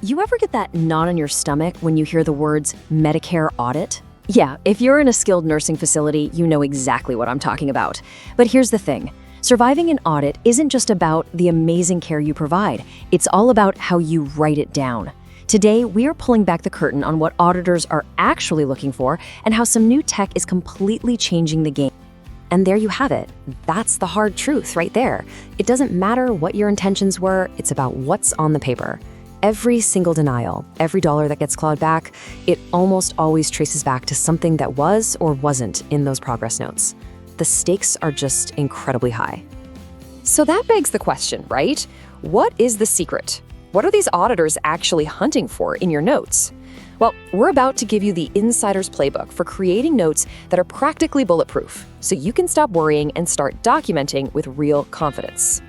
You ever get that knot in your stomach when you hear the words Medicare Audit? Yeah, if you're in a skilled nursing facility, you know exactly what I'm talking about. But here's the thing. Surviving an audit isn't just about the amazing care you provide. It's all about how you write it down. Today, we are pulling back the curtain on what auditors are actually looking for and how some new tech is completely changing the game. And there you have it. That's the hard truth right there. It doesn't matter what your intentions were, it's about what's on the paper. Every single denial, every dollar that gets clawed back, it almost always traces back to something that was or wasn't in those progress notes. The stakes are just incredibly high. So that begs the question, right? What is the secret? What are these auditors actually hunting for in your notes? Well, we're about to give you the insider's playbook for creating notes that are practically bulletproof, so you can stop worrying and start documenting with real confidence.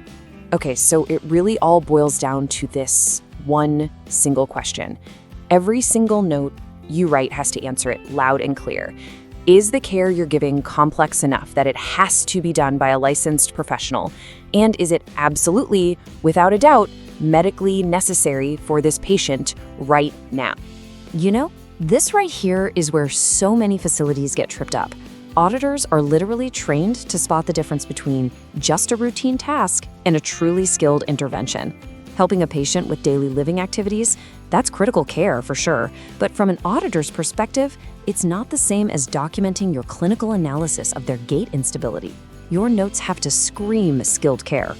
Okay, so it really all boils down to this one single question. Every single note you write has to answer it loud and clear. Is the care you're giving complex enough that it has to be done by a licensed professional? And is it absolutely, without a doubt, medically necessary for this patient right now? You know, this right here is where so many facilities get tripped up. Auditors are literally trained to spot the difference between just a routine task and a truly skilled intervention. Helping a patient with daily living activities, that's critical care for sure. But from an auditor's perspective, it's not the same as documenting your clinical analysis of their gait instability. Your notes have to scream skilled care.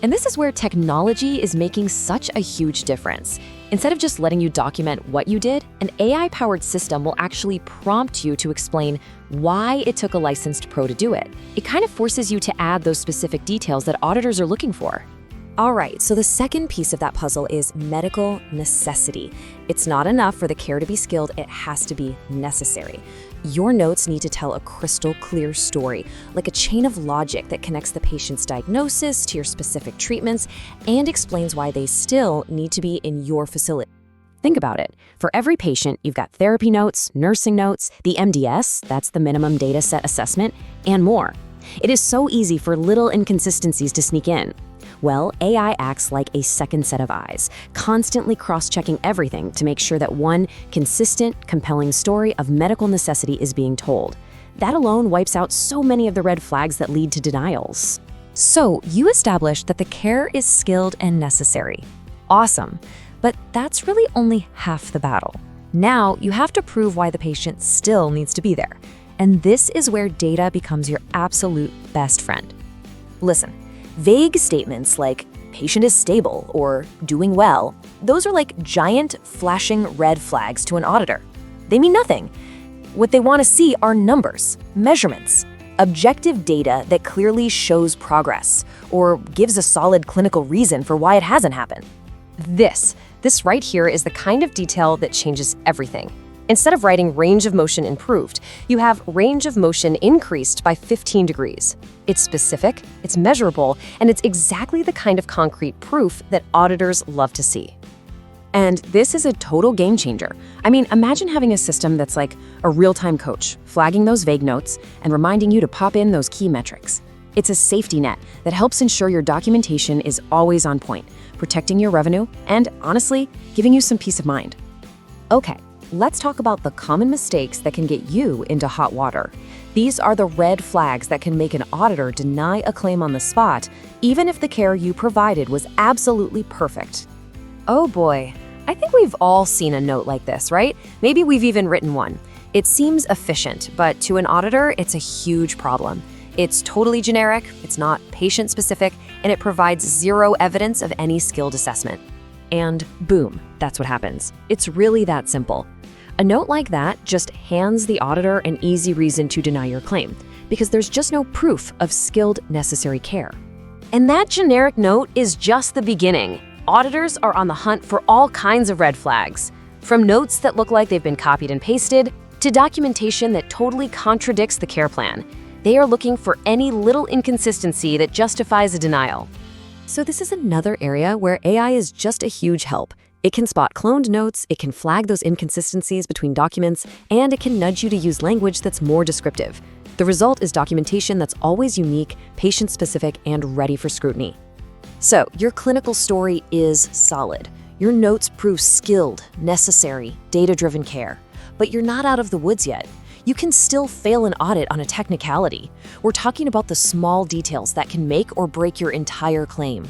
And this is where technology is making such a huge difference. Instead of just letting you document what you did, an AI-powered system will actually prompt you to explain why it took a licensed pro to do it. It kind of forces you to add those specific details that auditors are looking for. All right, so the second piece of that puzzle is medical necessity. It's not enough for the care to be skilled, it has to be necessary. Your notes need to tell a crystal clear story, like a chain of logic that connects the patient's diagnosis to your specific treatments and explains why they still need to be in your facility. Think about it. For every patient, you've got therapy notes, nursing notes, the MDS, that's the minimum data set assessment, and more. It is so easy for little inconsistencies to sneak in. Well, AI acts like a second set of eyes, constantly cross-checking everything to make sure that one consistent, compelling story of medical necessity is being told. That alone wipes out so many of the red flags that lead to denials. So, you established that the care is skilled and necessary. Awesome, but that's really only half the battle. Now, you have to prove why the patient still needs to be there. And this is where data becomes your absolute best friend. Listen. Vague statements like patient is stable or doing well, those are like giant flashing red flags to an auditor. They mean nothing. What they want to see are numbers, measurements, objective data that clearly shows progress or gives a solid clinical reason for why it hasn't happened. This right here is the kind of detail that changes everything. Instead of writing range of motion improved, you have range of motion increased by 15 degrees. It's specific, it's measurable, and it's exactly the kind of concrete proof that auditors love to see. And this is a total game changer. I mean, imagine having a system that's like a real-time coach, flagging those vague notes and reminding you to pop in those key metrics. It's a safety net that helps ensure your documentation is always on point, protecting your revenue and, honestly, giving you some peace of mind. Okay. Let's talk about the common mistakes that can get you into hot water. These are the red flags that can make an auditor deny a claim on the spot, even if the care you provided was absolutely perfect. Oh boy, I think we've all seen a note like this, right? Maybe we've even written one. It seems efficient, but to an auditor, it's a huge problem. It's totally generic, it's not patient-specific, and it provides zero evidence of any skilled assessment. And boom, that's what happens. It's really that simple. A note like that just hands the auditor an easy reason to deny your claim, because there's just no proof of skilled, necessary care. And that generic note is just the beginning. Auditors are on the hunt for all kinds of red flags, from notes that look like they've been copied and pasted, to documentation that totally contradicts the care plan. They are looking for any little inconsistency that justifies a denial. So this is another area where AI is just a huge help. It can spot cloned notes, it can flag those inconsistencies between documents, and it can nudge you to use language that's more descriptive. The result is documentation that's always unique, patient-specific, and ready for scrutiny. So, your clinical story is solid. Your notes prove skilled, necessary, data-driven care. But you're not out of the woods yet. You can still fail an audit on a technicality. We're talking about the small details that can make or break your entire claim.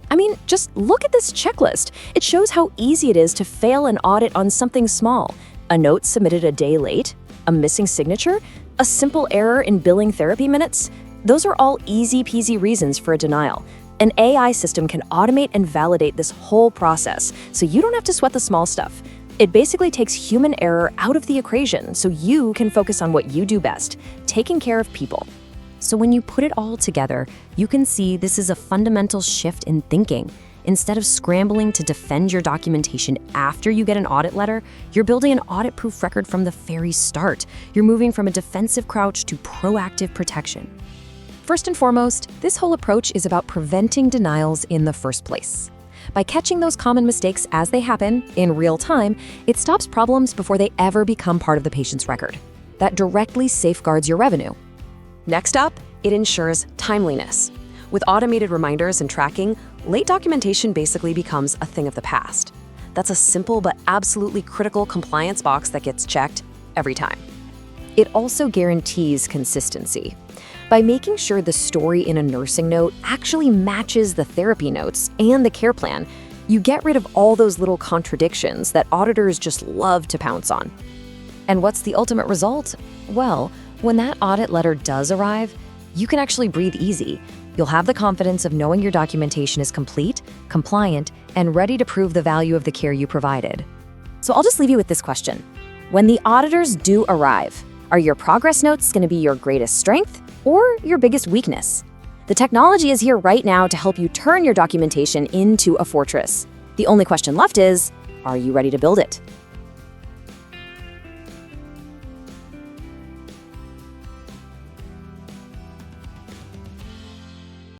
I mean, just look at this checklist. It shows how easy it is to fail an audit on something small. A note submitted a day late, a missing signature, a simple error in billing therapy minutes. Those are all easy-peasy reasons for a denial. An AI system can automate and validate this whole process, so you don't have to sweat the small stuff. It basically takes human error out of the equation so you can focus on what you do best, taking care of people. So when you put it all together, you can see this is a fundamental shift in thinking. Instead of scrambling to defend your documentation after you get an audit letter, you're building an audit-proof record from the very start. You're moving from a defensive crouch to proactive protection. First and foremost, this whole approach is about preventing denials in the first place. By catching those common mistakes as they happen in real time, it stops problems before they ever become part of the patient's record. That directly safeguards your revenue. Next up, it ensures timeliness. With automated reminders and tracking, late documentation basically becomes a thing of the past. That's a simple but absolutely critical compliance box that gets checked every time. It also guarantees consistency. By making sure the story in a nursing note actually matches the therapy notes and the care plan, you get rid of all those little contradictions that auditors just love to pounce on. And what's the ultimate result? Well, when that audit letter does arrive, you can actually breathe easy. You'll have the confidence of knowing your documentation is complete, compliant, and ready to prove the value of the care you provided. So I'll just leave you with this question. When the auditors do arrive, are your progress notes going to be your greatest strength or your biggest weakness? The technology is here right now to help you turn your documentation into a fortress. The only question left is, are you ready to build it?